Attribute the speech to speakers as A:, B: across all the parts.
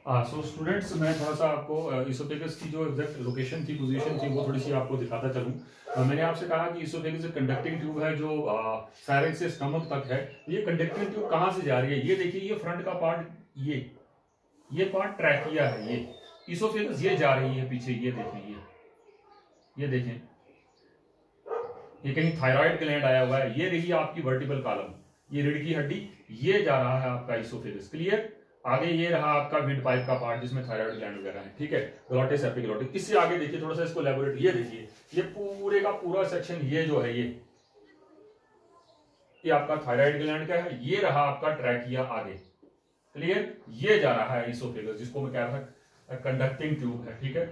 A: So students, मैं थोड़ा सा आपको इसोफेगस की जो एग्जैक्ट लोकेशन थी, पोजीशन थी, वो थोड़ी सी आपको दिखाता चलूं। मैंने आपसे कहा कि इसोफेगस एक कंडक्टिंग ट्यूब है जो फायरिंग से स्टमक तक है। ये कंडक्टिंग ट्यूब कहाँ से जा रही है? ये देखिए, ये फ्रंट का पार्ट, ये पार्ट ट्रैकिया है। ये इसोफेगस ये जा रही है पीछे। ये देखिए, ये देखें, ये कहीं थायराइड ग्लैंड आया हुआ है। ये देखिए आपकी वर्टिबल कॉलम, ये रीढ़ की हड्डी, ये जा रहा है आपका इसोफेगस। क्लियर? आगे ये रहा आपका विंड पाइप का पार्ट जिसमें थायराइड ग्लैंड वगैरह है। ठीक है, ग्लॉटिस एपिग्लॉटिस। इससे आगे देखिए, थोड़ा सा इसको एलैबोरेट, ये देखिए, ये पूरे का पूरा सेक्शन ये जो है, ये आपका थायराइड ग्लैंड का है। ये रहा आपका ट्रैकिया आगे। क्लियर? ये जा रहा है इसोफेगस, जिसको मैं कह रहा था कंडक्टिंग ट्यूब है। ठीक है,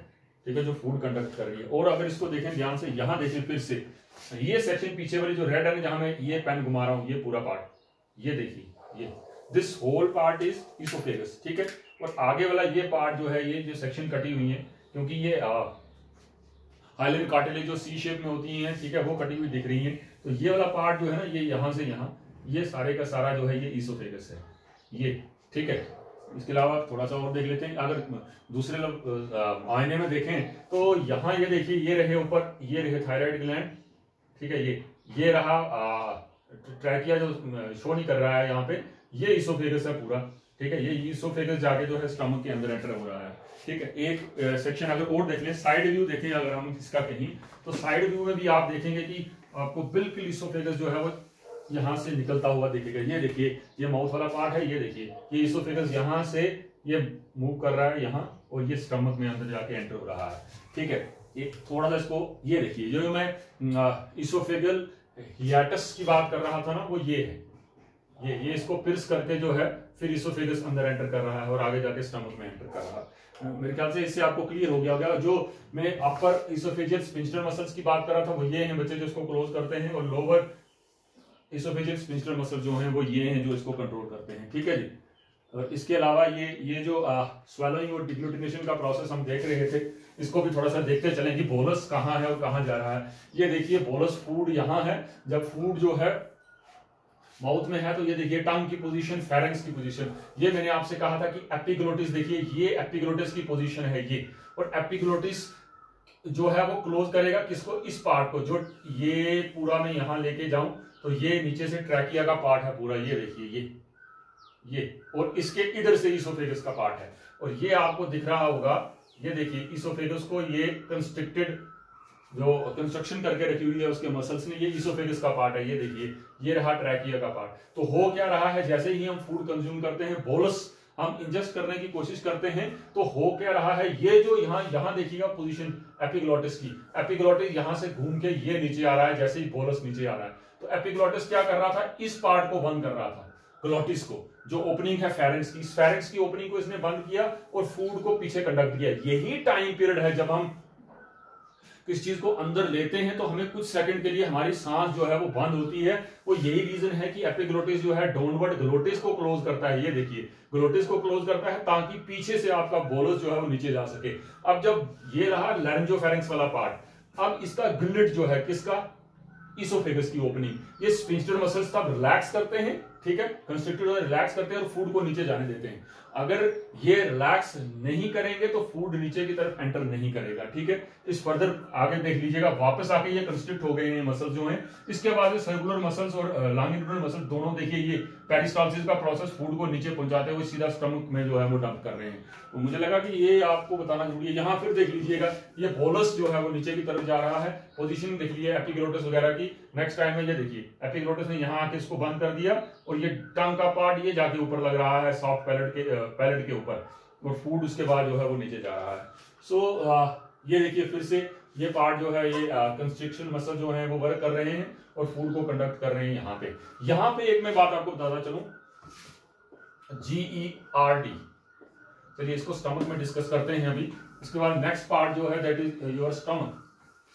A: ठीक है, जो फूड कंडक्ट कर रही है। और अगर इसको देखें ध्यान से, यहां देखें फिर से, ये सेक्शन पीछे वाली जो रेड है, जहां मैं ये पेन घुमा रहा हूं, ये पूरा पार्ट, ये देखिए, ये this whole part is oesophagus. ठीक है, और आगे वाला ये पार्ट जो है, ये जो सेक्शन कटी हुई है, क्योंकि ये हाइलिन कार्टिलेज जो सी शेप में होती हैं, ठीक है, वो कटी हुई दिख रही है। तो ये वाला पार्ट जो है ना, ये यहां से यहां, ये सारे का सारा जो है, ये इसोफेगस है ये। ठीक है, इसके अलावा थोड़ा सा और देख लेते हैं। अगर दूसरे आईने में देखें तो यहां ये देखिए, ये रहे ऊपर, ये रहे थायराइड ग्लैंड। ठीक है, ये रहा ट्रैकिया जो शो नहीं कर रहा है यहाँ पे, ये इसोफेगस है पूरा। ठीक है, ये इसोफेगस जाके जो है स्टमक के अंदर एंटर हो रहा है। ठीक है, एक सेक्शन अगर और देख लें, साइड व्यू देखें अगर हम इसका कहीं, तो साइड व्यू में भी आप देखेंगे कि आपको बिल्कुल इसोफेगस जो है वो यहां से निकलता हुआ दिखेगा। ये देखिए, ये माउथ वाला पार्ट है, ये देखिए, ये इसोफेगस यहां से ये मूव कर रहा है यहाँ, और ये स्टमक में अंदर जाके एंटर हो रहा है। ठीक है, एक थोड़ा सा इसको ये देखिए, जो मैं इसोफेगल हियाटस की बात कर रहा था ना, वो ये है। ये इसको पिर्स करके जो है फिर इसोफेगस अंदर एंटर कर रहा है और आगे जाके स्टमक में एंटर कर रहा है। मेरे ख्याल से इससे आपको क्लियर हो गया होगा। जो मैं अपर इसोफेजियल स्फिंक्टर मसल्स की बात कर रहा था, वो ये हैं बच्चे जो इसको क्लोज करते हैं, और लोअर इसोफेजियल स्फिंक्टर मसल जो हैं वो ये हैं जो इसको कंट्रोल करते हैं। ठीक है जी। और इसके अलावा ये जो स्वेलोइंग और डिग्लूटिनेशन का प्रोसेस हम देख रहे थे, इसको भी थोड़ा सा देखते चलें कि बोलस कहाँ है और कहाँ जा रहा है। ये देखिए, बोलस फूड यहाँ है। जब फूड जो है माउथ में है, तो ये देखिए टंग की पोजीशन, फेरेंक्स की पोजीशन। ये मैंने आपसे कहा था कि एपिग्लोटिस, देखिए ये एपिग्लोटिस की पोजीशन है ये। और एपिग्लोटिस जो है वो क्लोज करेगा किसको? इस पार्ट को, जो ये पूरा मैं यहां लेके जाऊं तो ये नीचे से ट्रैकिया का पार्ट है पूरा। ये देखिए, ये और इसके इधर से इसोफेगस का पार्ट है। और ये आपको दिख रहा होगा, ये देखिए इसोफेगस को ये कंस्ट्रिक्टेड जो कंस्ट्रक्शन करके रखी हुई है उसके मसल्स ने, ये इसोफेगस का पार्ट है। ये देखिए, ये रहा ट्रैकिया का पार्ट। तो हो क्या रहा है, जैसे ही हम फूड कंज्यूम करते हैं, बोलस हम इंजेस्ट करने की कोशिश करते हैं, तो हो क्या रहा है, ये जो यहां देखिएगा पोजीशन एपिग्लोटिस की, एपिग्लोटिस यहां से घूम के ये नीचे आ रहा है, जैसे ही बोलस नीचे आ रहा है। तो एपिग्लोटिस क्या कर रहा था? इस पार्ट को बंद कर रहा था, ग्लोटिस को, जो ओपनिंग है फेरेंक्स की, फेरेंक्स की ओपनिंग को इसने बंद किया और फूड को पीछे कंडक्ट किया। यही टाइम पीरियड है जब हम किस चीज को अंदर लेते हैं तो हमें कुछ सेकंड के लिए हमारी सांस जो है वो बंद होती है। वो यही रीजन है कि एपिग्लोटिस जो है डाउनवर्ड ग्लोटिस को क्लोज करता है। ये देखिए, ग्लोटिस को क्लोज करता है ताकि पीछे से आपका बोलस जो है वो नीचे जा सके। अब जब ये रहा लैरिंजोफेरेंक्स वाला पार्ट, अब इसका ग्लिट जो है किसका? इसोफेगस की ओपनिंग, ये स्फिंक्टर मसल्स तब रिलैक्स करते हैं। ठीक है, कंस्ट्रिक्टेड रिलैक्स करते हैं और फूड को नीचे जाने देते हैं। अगर ये रिलैक्स नहीं करेंगे तो फूड नीचे की तरफ एंटर नहीं करेगा। ठीक है, इस फर्दर आगे देख लीजिएगा, वापस आके ये कंस्ट्रिक्ट हो गए हैं मसल्स जो हैं। इसके बाद सर्कुलर मसल्स और लॉन्गिट्यूडिनल मसल्स दोनों देखिए, ये पेरिस्टाल्सिस का प्रोसेस फूड को नीचे पहुंचाते हुए सीधा स्टमक में जो है वो डंप कर रहे हैं। तो मुझे लगा कि ये आपको बताना जरूरी है। यहाँ फिर देख लीजिएगा, ये बोलस जो है वो नीचे की तरफ जा रहा है। पोजीशन देख लीजिए एपिग्लोटिस वगैरह की। नेक्स्ट टाइम में ये देखिए, एपिग्लोटिस ने यहाँ आके इसको बंद कर दिया और ये टंग का पार्ट ये जाके ऊपर लग रहा है सॉफ्ट पैलेट के ऊपर, और फूड उसके बाद जो है वो नीचे जा रहा है। सो ये देखिए फिर से ये पार्ट जो है, ये कंस्ट्रिक्शन मसल जो है वो वर्क कर रहे हैं और फूड को कंडक्ट कर रहे हैं। यहाँ पे एक मैं बात आपको बताता चलूं, GERD। चलिए इसको स्टमक में डिस्कस करते हैं अभी। इसके बाद नेक्स्ट पार्ट जो है that is your stomach.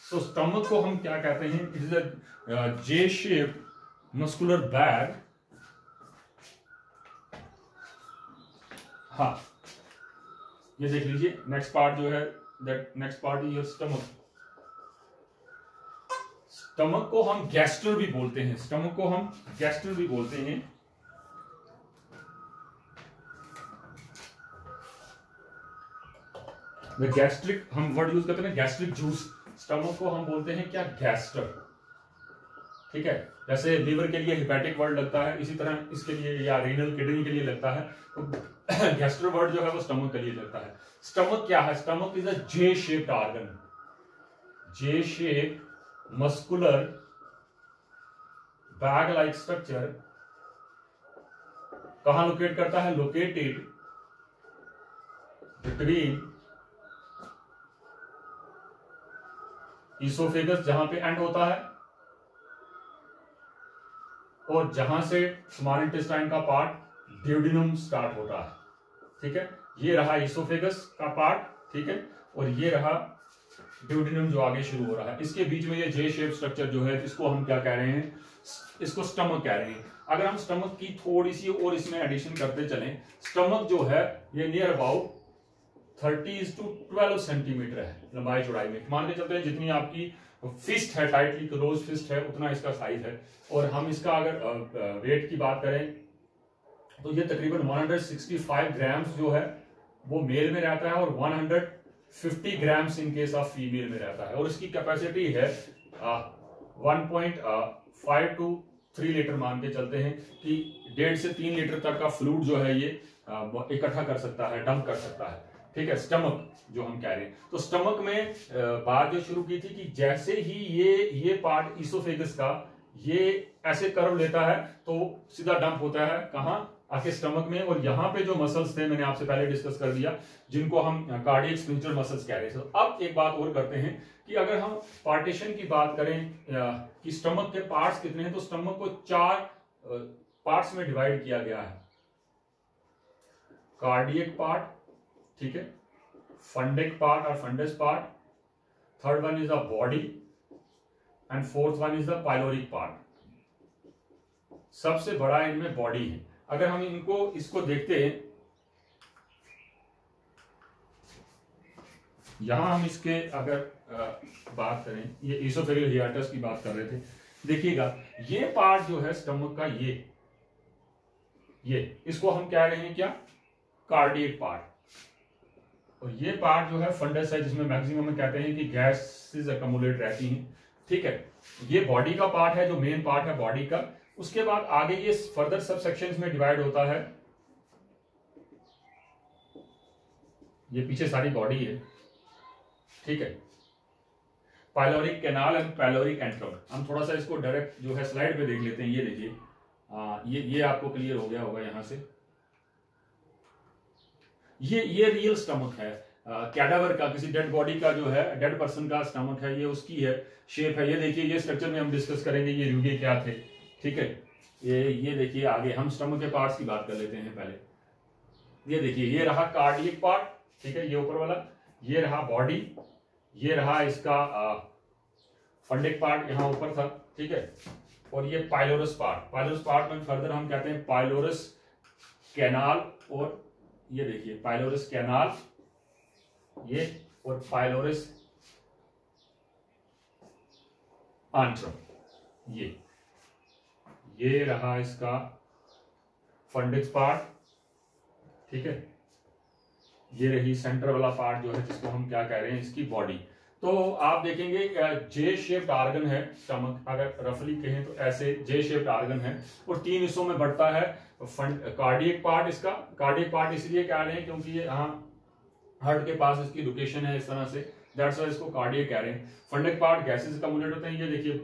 A: So stomach को हम क्या कहते हैं? It is a J shape muscular bag. हाँ, ये देख लीजिए नेक्स्ट पार्ट जो है, that next part is your stomach. Stomach को हम गैस्ट्रल भी बोलते हैं, स्टमक को हम गैस्ट्रल भी बोलते हैं। गैस्ट्रिक हम वर्ड यूज करते हैं गैस्ट्रिक जूस, स्टमक को हम बोलते हैं क्या, गैस्टर, ठीक है। जैसे लीवर के लिए हिपैटिक वर्ड लगता है, इसी तरह इसके लिए या रीनल किडनी के लिए लगता है, तो गैस्ट्रो वर्ड जो है वो स्टमक के लिए लगता है। स्टमक क्या है, stomach is a J shaped organ, J shaped muscular bag like structure. कहां लोकेट करता है, लोकेटेड बिटवीन ईसोफेगस जहां पे एंड होता है और जहां से स्मॉल इंटेस्टाइन का पार्ट ड्यूडिनम स्टार्ट होता है, ठीक है। ये रहा ईसोफेगस का पार्ट, ठीक है, और ये रहा ड्यूडिनम जो आगे शुरू हो रहा है। इसके बीच में ये जे शेप स्ट्रक्चर जो है, इसको हम क्या कह रहे हैं, इसको स्टमक कह रहे हैं। अगर हम स्टमक की थोड़ी सी और इसमें एडिशन करते चलें, स्टमक जो है ये नियर अबाउट 30 to 12 सेंटीमीटर है लंबाई चौड़ाई में। मान के चलते हैं जितनी आपकी फिस्ट है, टाइटली क्लोज फिस्ट है, उतना इसका साइज है। और हम इसका अगर वेट की बात करें तो ये तकरीबन 165 ग्राम्स जो है वो मेल में रहता है और 150 grams in case of female में रहता है। और इसकी कैपेसिटी है 1.5 to 3 लीटर मान के चलते हैं कि 1.5 से 3 लीटर तक का फ्लूइड जो है ये इकट्ठा कर सकता है, डंप कर सकता है, ठीक है। स्टमक जो हम कह रहे हैं, तो स्टमक में बात जो शुरू की थी कि जैसे ही ये पार्ट ईसोफेगस का ये ऐसे कर्व लेता है तो सीधा डंप होता है कहां, आके स्टमक में। और यहां पे जो मसल्स थे मैंने आपसे पहले डिस्कस कर दिया, जिनको हम कार्डियक स्फिंक्टर मसल्स कह रहे थे। तो अब एक बात और करते हैं कि अगर हम पार्टीशन की बात करें कि स्टमक के पार्ट्स कितने हैं, तो स्टमक को 4 पार्ट्स में डिवाइड किया गया है। कार्डियक पार्ट, ठीक है, फंडिक पार्ट और fundus part, third one is the body and fourth one is the pyloric part. सबसे बड़ा इनमें बॉडी है। अगर हम इसको देखते हैं, यहां हम इसके अगर बात करें, ये ईसोफेगल हियाटस की बात कर रहे थे, देखिएगा ये पार्ट जो है स्टमक का, ये इसको हम कह रहे हैं क्या, कार्डियक पार्ट। और ये पार्ट जो है फंडस है, जिसमें मैक्सिमम में कहते हैं कि गैसेस अकमुलेट रहती हैं, ठीक है। ये बॉडी का पार्ट है, जो मेन पार्ट है बॉडी का। उसके बाद आगे ये फर्दर सब सेक्शंस में डिवाइड होता है। ये पीछे सारी बॉडी है, ठीक है। Pyloric canal and pyloric antrum, हम थोड़ा सा इसको डायरेक्ट जो है स्लाइड पे देख लेते हैं। ये देखिए, ये आपको क्लियर हो गया होगा यहां से। ये रियल स्टमक है कैडावर का, किसी डेड बॉडी का जो है, डेड पर्सन का स्टमक है, ये उसकी है शेप है। ये देखिए, ये स्ट्रक्चर में हम डिस्कस करेंगे ये रुगे क्या थे, ठीक है। ये देखिए, आगे हम स्टमक के पार्ट्स की बात कर लेते हैं पहले। ये देखिए, ये रहा कार्डियक पार्ट, ठीक है, ये ऊपर वाला। ये रहा बॉडी, ये रहा इसका फंडिक पार्ट यहां ऊपर था, ठीक है। और ये पाइलोरस पार्ट, पाइलोरस पार्ट में फर्दर हम कहते हैं पाइलोरस कैनाल। और ये देखिए पाइलोरस कैनाल, ये, और पाइलोरस एंट्रम, ये रहा इसका फंडिक्स पार्ट, ठीक है। ये रही सेंटर वाला पार्ट जो है, जिसको हम क्या कह रहे हैं, इसकी बॉडी। तो आप देखेंगे जे शेप्ड ऑर्गन है स्टमक, अगर रफली कहें तो ऐसे जे शेप्ड ऑर्गन है, और 3 हिस्सों में बढ़ता है। कार्डियक पार्ट, इसका कार्डियक पार्ट इसलिए कह रहे हैं क्योंकि ये हार्ट के पास इसकी लोकेशन है इस तरह से, दैट्स व्हाई इसको कार्डियक कह रहे हैं। फंडिक पार्ट गैसेस अकमुलेट होते हैं, ये देखिए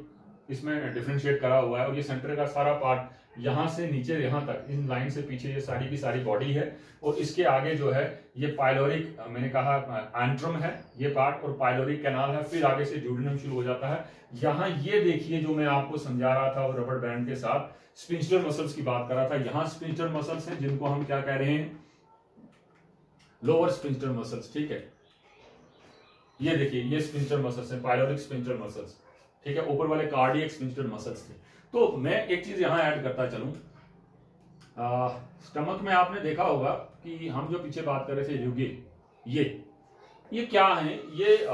A: इसमें डिफरेंशिएट करा हुआ है। और ये सेंटर का सारा पार्ट यहां से नीचे यहां तक, इन लाइन से पीछे ये सारी की सारी बॉडी है। और इसके आगे जो है ये पाइलोरिक, मैंने कहा एंट्रम है ये पार्ट, और पाइलोरिक कैनाल है। फिर आगे से ड्यूडेनम शुरू हो जाता है। यहाँ ये देखिए जो मैं आपको समझा रहा था और रबर बैंड के साथ स्पिंचटर मसल्स की बात कर रहा था, यहाँ स्पिंचटर मसल्स हैं जिनको हम क्या कह रहे हैं, लोअर स्पिंचटर मसल्स, ठीक है। ये देखिए, ये स्पिंचटर मसल्स हैं, पाइलोरिक स्पिंचटर मसल्स, ठीक है। ऊपर वाले कार्डियक स्पिंचटर मसल्स थे। तो मैं एक चीज यहां ऐड करता चलूं, स्टमक में आपने देखा होगा कि हम जो पीछे बात कर रहे थे युगे, ये क्या है, ये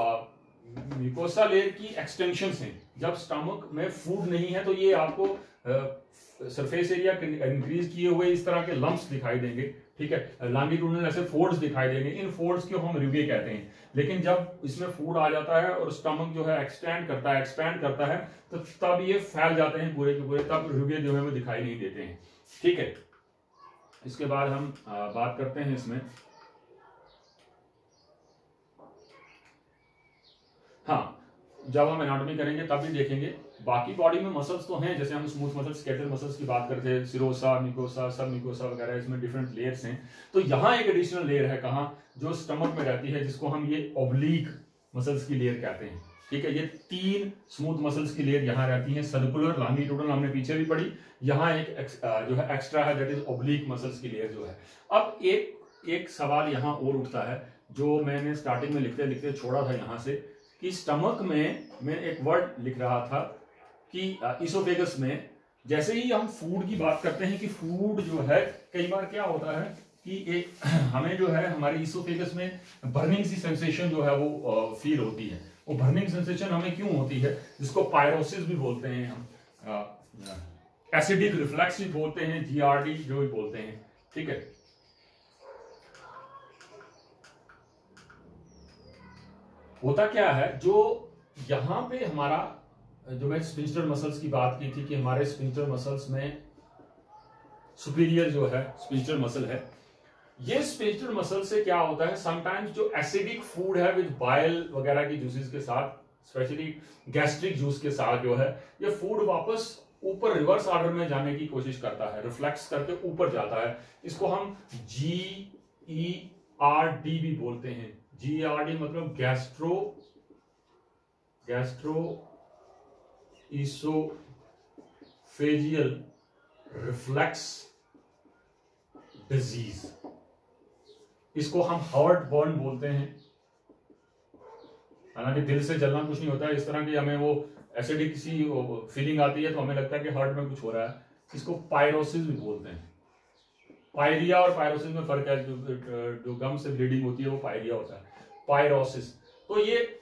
A: म्यूकोसा लेयर की एक्सटेंशंस हैं। जब स्टमक में फूड नहीं है तो ये आपको सरफेस एरिया इंक्रीज किए हुए इस तरह के लम्प्स दिखाई देंगे, ठीक है। लॉन्गिट्यूडिनल ऐसे फोल्ड्स दिखाई देंगे, इन फोल्ड्स को हम रुगे कहते हैं। लेकिन जब इसमें फूड आ जाता है और स्टमक जो है एक्सपेंड करता है तो तब ये फैल जाते हैं पूरे के पूरे, तब रुगे जो है वो दिखाई नहीं देते हैं, ठीक है। इसके बाद हम बात करते हैं इसमें, हाँ, जब हम एनाटॉमी करेंगे तब भी देखेंगे। बाकी बॉडी में मसल्स तो हैं, जैसे हम स्मूथ मसल्स, स्केलेटल मसल्स की बात करते हैं, सिरोसा, मिकोसा, सब मिकोसा वगैरह, इसमें डिफरेंट लेयर्स हैं। तो यहाँ एक एडिशनल लेयर है, कहाँ, जो स्टमक में रहती है, जिसको हम ये ऑब्लिक मसल्स की लेयर कहते हैं, ठीक है। ये 3 स्मूथ मसल्स की लेयर यहाँ रहती है, सर्कुलर, लॉन्गिट्यूडिनल हमने पीछे भी पढ़ी, यहाँ एक जो है एक्स्ट्रा है, दैट इज ऑब्लिक मसल्स की लेयर जो है। अब एक सवाल यहाँ और उठता है, जो मैंने स्टार्टिंग में लिखते लिखते छोड़ा था यहाँ से, कि स्टमक में मैं एक वर्ड लिख रहा था कि इसोफेगस में जैसे ही हम फूड की बात करते हैं, कि फूड जो है कई बार क्या होता है कि हमें जो है हमारे इसोफेगस में बर्निंग सी सेंसेशन जो है वो फील होती है। वो बर्निंग सेंसेशन हमें क्यों होती है, जिसको पायरोसिस भी बोलते हैं हम, एसिडिक रिफ्लक्स भी बोलते हैं, GRD जो भी बोलते हैं, ठीक है। होता क्या है, जो यहां पे हमारा, जो मैं स्फिंक्टर मसल्स की बात की थी कि हमारे स्फिंक्टर मसल्स में सुपीरियर जो है स्फिंक्टर मसल है, ये स्फिंक्टर मसल से क्या होता है, समटाइम्स जो एसिडिक फूड है विद बाइल वगैरह की जूसेस के साथ, स्पेशली गैस्ट्रिक जूस के साथ जो है, ये फूड वापस ऊपर रिवर्स ऑर्डर में जाने की कोशिश करता है, रिफ्लेक्स करके ऊपर जाता है। इसको हम GERD भी बोलते हैं। GERD मतलब गैस्ट्रो इसोफेजियल रिफ्लेक्स डिजीज, इसको हम हार्ट बर्न बोलते हैं। हालांकि दिल से जलना कुछ नहीं होता है, इस तरह की हमें वो एसिडिक सी फीलिंग आती है तो हमें लगता है कि हार्ट में कुछ हो रहा है। इसको पायरोसिस भी बोलते हैं। पायरिया और पायरोसिस में फर्क है, जो गम से ब्लीडिंग होती है वो पायरिया होता है, पायरोसिस। तो ये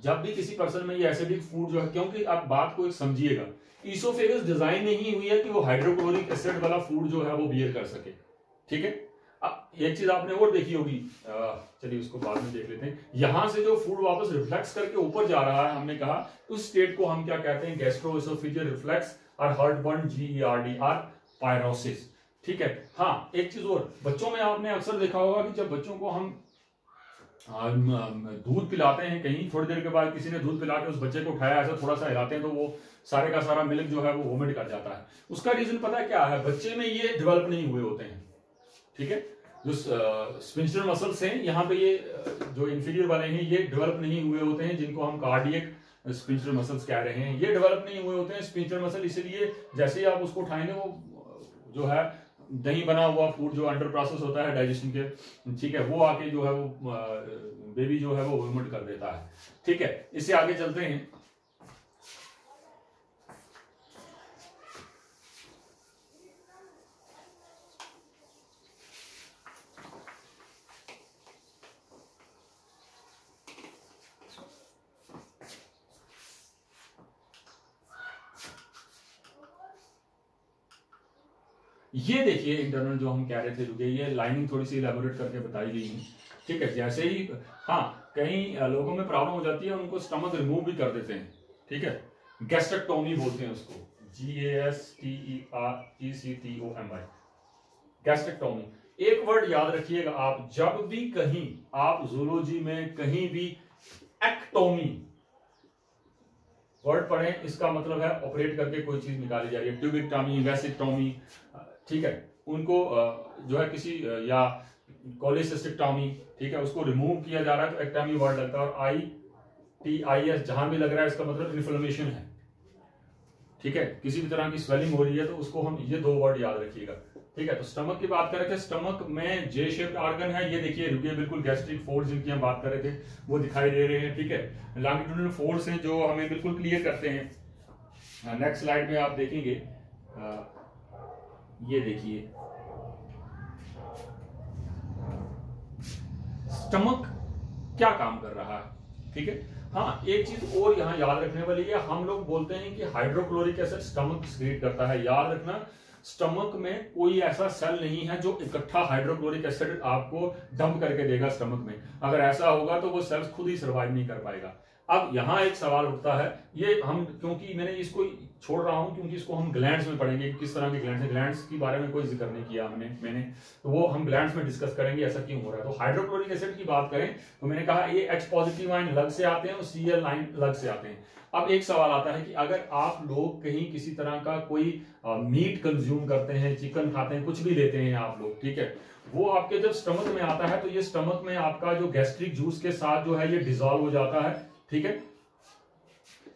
A: जब भी किसी पर्सन में ये एसिडिक फूड जो है, क्योंकि आप बात को एक समझिएगा, इसोफेगस डिजाइन नहीं हुई है कि वो हाइड्रोक्लोरिक एसिड वाला फूड जो है वो बियर कर सके, ठीक है। एक चीज आपने और देखी होगी, चलिए उसको बाद में देख लेते हैं। यहां से जो फूड वापस रिफ्लेक्स करके ऊपर जा रहा है, हमने कहा उस स्टेट को हम क्या कहते हैं, गैस्ट्रोएसोफेजियल रिफ्लेक्स और हार्टबर्न, GERD और पायरोसिस, ठीक है। हाँ, एक चीज और, बच्चों में आपने अक्सर देखा होगा कि जब बच्चों को हम दूध पिलाते हैं, कहीं थोड़ी देर के बाद किसी ने दूध पिला के उस बच्चे को उठाया, ऐसा थोड़ा सा हिलाते हैं तो वो सारे का सारा मिल्क जो है वो वोमिट कर जाता है। उसका रीजन पता है क्या है, बच्चे में ये डेवलप नहीं हुए होते हैं, ठीक है। जो स्फिंक्टर मसल्स हैं यहाँ पे, ये जो इंफीरियर वाले हैं, ये डेवलप नहीं हुए होते हैं, जिनको हम कार्डियक स्फिंक्टर मसल्स कह रहे हैं, ये डेवलप नहीं हुए होते हैं स्फिंक्टर मसल। इसलिए जैसे ही आप उसको उठाएंगे, वो जो है दही बना हुआ फूड जो अंडर प्रोसेस होता है डाइजेशन के, ठीक है, वो आके जो है वो बेबी जो है वो वोमिट कर देता है, ठीक है। इससे आगे चलते हैं। ये देखिए इंटरनल जो हम कह रहे थे, रुके, ये लाइनिंग थोड़ी सी इलेबोरेट करके बताई गई है, ठीक है। जैसे ही, हाँ, कई लोगों में प्रॉब्लम हो जाती है, उनको स्टमक रिमूव भी कर देते हैं, ठीक है। गैस्ट्रेक्टोमी बोलते हैं उसको, GASTERECTOMI, गैस्ट्रेक्टोमी। एक वर्ड याद रखिएगा आप, जब भी कहीं आप जूलॉजी में कहीं भी एक्टोमी वर्ड पढ़ें, इसका मतलब है ऑपरेट करके कोई चीज निकाली जा रही है, ट्यूबिक्टोमी, वेसिक्टोमी, ठीक है। उनको जो है किसी या कोलिसिस्टिक्टोमी, ठीक है, उसको रिमूव किया जा रहा है तो एक्टोमी वर्ड लगता है। और ITIS जहां भी लग रहा है, इसका मतलब इन्फ्लेमेशन है, ठीक है, किसी भी तरह की स्वेलिंग हो रही है, तो उसको हम, ये 2 वर्ड याद रखिएगा, ठीक है। तो स्टमक की बात कर रहे थे, स्टमक में जे शेप्ड ऑर्गन है, ये देखिए रुके, बिल्कुल गैस्ट्रिक फोल्ड्स जिनकी हम बात कर रहे थे वो दिखाई दे रहे हैं, ठीक है। लॉन्गिट्यूडिनल फोल्ड्स हैं जो हमें बिल्कुल क्लियर करते हैं। नेक्स्ट स्लाइड में आप देखेंगे, ये देखिए स्टमक क्या काम कर रहा है, ठीक है। हाँ, एक चीज और यहाँ याद रखने वाली है, हम लोग बोलते हैं कि हाइड्रोक्लोरिक एसिड स्टमक सिक्रीट करता है, याद रखना स्टमक में कोई ऐसा सेल नहीं है जो इकट्ठा हाइड्रोक्लोरिक एसिड आपको डंप करके देगा स्टमक में। अगर ऐसा होगा तो वो सेल्स खुद ही सर्वाइव नहीं कर पाएगा। अब यहाँ एक सवाल उठता है, ये हम क्योंकि मैंने इसको छोड़ रहा हूं क्योंकि इसको हम ग्लैंड्स में पढ़ेंगे, किस तरह के ग्लैंड्स है, ग्लैंड्स के बारे में कोई जिक्र नहीं किया मैंने तो वो हम ग्लैंड्स में डिस्कस करेंगे ऐसा क्यों हो रहा है। तो हाइड्रोक्लोरिक एसिड की बात करें तो मैंने कहा ये H पॉजिटिव आयन अलग से आते हैं और Cl आयन अलग से आते हैं। अब एक सवाल आता है कि अगर आप लोग कहीं किसी तरह का कोई मीट कंज्यूम करते हैं, चिकन खाते हैं, कुछ भी लेते हैं आप लोग, ठीक है, वो आपके जब स्टमक में आता है तो ये स्टमक में आपका जो गैस्ट्रिक जूस के साथ जो है ये डिजॉल्व हो जाता है, ठीक है,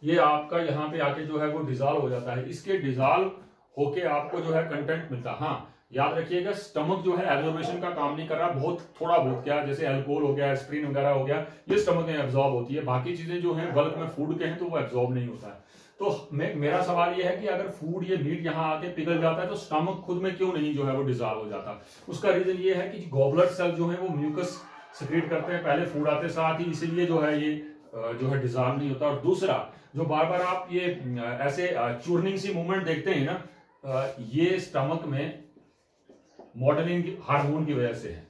A: ये आपका यहाँ पे आके जो है वो डिजॉल्व हो जाता है। इसके डिजॉल्व होके आपको जो है कंटेंट मिलता है। हाँ याद रखिएगा स्टमक जो है एब्जॉर्बेशन का काम नहीं कर रहा, बहुत थोड़ा बहुत, क्या जैसे अल्कोहल हो गया, एस्प्रिन वगैरह हो गया, ये स्टमक में एब्जॉर्ब होती है, बाकी चीजें जो हैं बल्क में फूड के हैं तो वो एब्जॉर्ब नहीं होता है। तो मेरा सवाल ये है कि अगर फूड ये मीट यहाँ आके पिघल जाता है तो स्टमक खुद में क्यों नहीं जो है वो डिजॉल्व हो जाता। उसका रीजन ये है कि गॉबलेट सेल जो है वो म्यूकस सिक्रीट करते हैं पहले फूड आते साथ ही, इसीलिए जो है ये जो है डिजॉल्व नहीं होता। और दूसरा जो बार बार आप ये ऐसे चूर्निंग सी मूवमेंट देखते हैं ना, ये स्टमक में मॉडलिंग हार्मोन की वजह से है।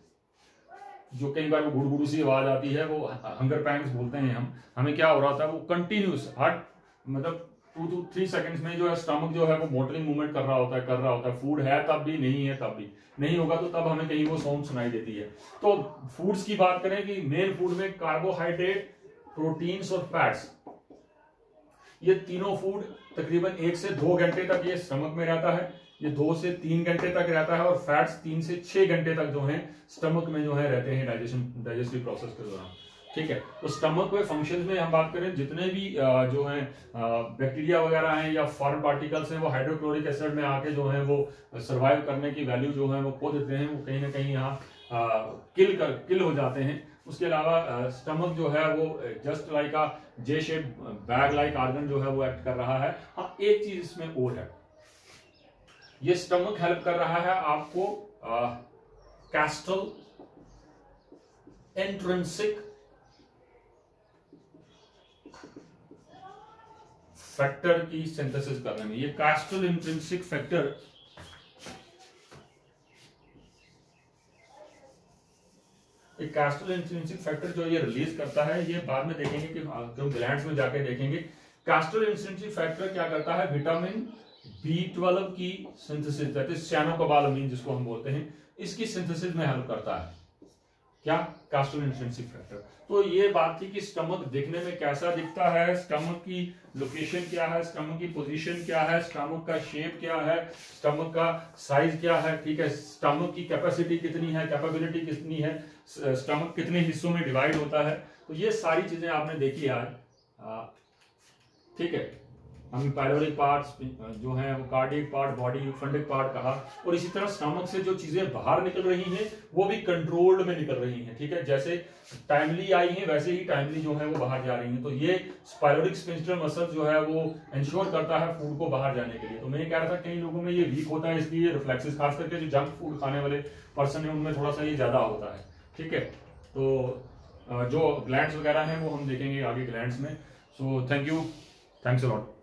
A: जो कई बार वो गुड़गुड़ू सी आवाज आती है, वो हंगर पैंग्स बोलते हैं हमें क्या हो रहा था, वो कंटिन्यूस हर मतलब 2 to 3 सेकंड्स में जो है स्टमक जो है वो मॉडलिंग मूवमेंट कर रहा होता है, फूड है तब भी, नहीं है तब भी, नहीं होगा तो तब हमें कहीं वो साउंड सुनाई देती है। तो फूड्स की बात करें कि मेन फूड में कार्बोहाइड्रेट, प्रोटीन्स और फैट्स, ये तीनों फूड तकरीबन 1 से 2 घंटे तक ये स्टमक में रहता है, ये 2 से 3 घंटे तक रहता है, और फैट्स 3 से 6 घंटे तक जो है स्टमक में जो है रहते हैं डाइजेस्टिव प्रोसेस के दौरान, ठीक है। तो स्टमक में फंक्शंस में हम बात करें, जितने भी जो है बैक्टीरिया वगैरह हैं या फॉरेन पार्टिकल्स हैं, वो हाइड्रोक्लोरिक एसिड में आके जो है वो सर्वाइव करने की वैल्यू जो है वो खो देते हैं, वो कहीं ना कहीं यहाँ किल हो जाते हैं। उसके अलावा स्टमक जो है वो जस्ट लाइक अ जे शेप बैग लाइक ऑर्गन जो है वो एक्ट कर रहा है। हाँ एक चीज इसमें और है, ये स्टमक हेल्प कर रहा है आपको कैस्टल इंट्रिंसिक फैक्टर की सिंथेसिस करने में। ये कैस्टल इंट्रिंसिक फैक्टर एक कैस्टल इंट्रिंसिक फैक्टर जो ये रिलीज करता है, ये बाद में देखेंगे कि जो ग्लैंड्स में जाके देखेंगे। कैस्टल इंट्रिंसिक फैक्टर क्या करता है, विटामिन B12 की सिंथेसिस, दैट इज साइनोकोबालामिन जिसको हम बोलते हैं, इसकी सिंथेसिस में हेल्प करता है। क्या, कैस्टल इंट्रिंसिक फैक्टर। तो ये बात थी कि स्टमक दिखने में कैसा दिखता है, स्टमक की लोकेशन क्या है, स्टमक की पोजीशन क्या है, स्टमक का शेप क्या है, स्टमक का साइज क्या है, ठीक है, स्टमक की कैपेसिटी कितनी है, कैपेबिलिटी कितनी है, स्टमक कितने हिस्सों में डिवाइड होता है। तो ये सारी चीजें आपने देखी आज, ठीक है। हम पायलोरिक पार्ट्स जो है वो cardiac part, body fundic part कहा, और इसी तरह स्टमक से जो चीजें बाहर निकल रही हैं वो भी कंट्रोल्ड में निकल रही हैं, ठीक है। जैसे टाइमली आई हैं वैसे ही टाइमली जो है वो बाहर जा रही हैं। तो ये पायलोरिक स्फिंक्टर मसल जो है वो इंश्योर करता है फूड को बाहर जाने के लिए। तो मैं कह रहा था कई लोगों में ये वीक होता है, इसलिए रिफ्लेक्सेस, खास करके जो जंक फूड खाने वाले पर्सन है उनमें थोड़ा सा ये ज्यादा होता है, ठीक है। तो जो ग्लैंड्स वगैरह हैं वो हम देखेंगे आगे ग्लैंड्स में। So thank you, thanks a lot.